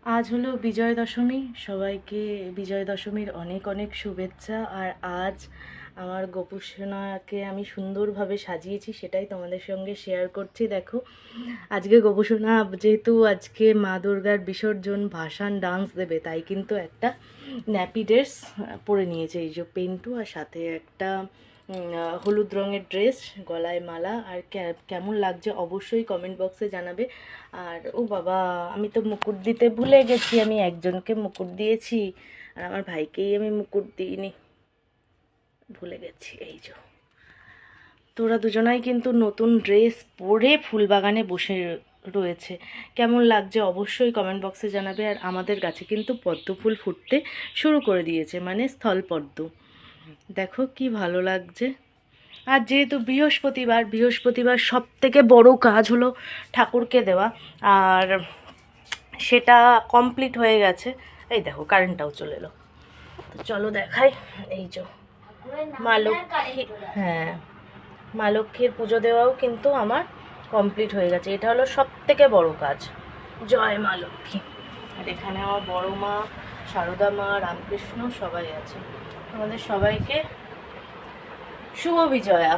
আজ হলো বিজয় দশমী। সবাইকে বিজয় দশমীর অনেক অনেক শুভেচ্ছা। আর আজ আমার গোপুসোনাকে আমি সুন্দরভাবে সাজিয়েছি, সেটাই তোমাদের সঙ্গে শেয়ার করছি। দেখো, আজকে গোপুসোনা যেহেতু আজকে মা দুর্গার বিসর্জন, ভাসান, ডান্স দেবে, তাই কিন্তু একটা ন্যাপি ড্রেস পরে নিয়েছে, এই যে পেন্টু, আর সাথে একটা হলুদ রঙের ড্রেস, গলায় মালা। আর কেমন লাগছে অবশ্যই কমেন্ট বক্সে জানাবে। আর ও বাবা, আমি তো মুকুট দিতে ভুলে গেছি, আমি একজনকে মুকুট দিয়েছি আর আমার ভাইকেই আমি মুকুট দিইনি, ভুলে গেছি। এই যে তোরা দুজনাই কিন্তু নতুন ড্রেস পরে ফুলবাগানে বসে রয়েছে, কেমন লাগছে অবশ্যই কমেন্ট বক্সে জানাবে। আর আমাদের গাছে কিন্তু পদ্ম ফুল ফুটতে শুরু করে দিয়েছে, মানে স্থলপদ্ম। দেখো কি ভালো লাগছে। আর যেহেতু বৃহস্পতিবার, বৃহস্পতিবার সব থেকে বড় কাজ হলো ঠাকুরকে দেওয়া, আর সেটা কমপ্লিট হয়ে গেছে। এই দেখো কারেন্টটাও চলে এলো, তো চলো দেখাই। এই যে মা লক্ষ্মী, হ্যাঁ, মা লক্ষ্মীর পুজো দেওয়াও কিন্তু আমার কমপ্লিট হয়ে গেছে। এটা হলো সব থেকে বড় কাজ। জয় মা লক্ষ্মী। আর এখানে আমার বড় মা, সারদা মা, রামকৃষ্ণ সবাই আছে। আমাদের সবাইকে শুভ বিজয়া।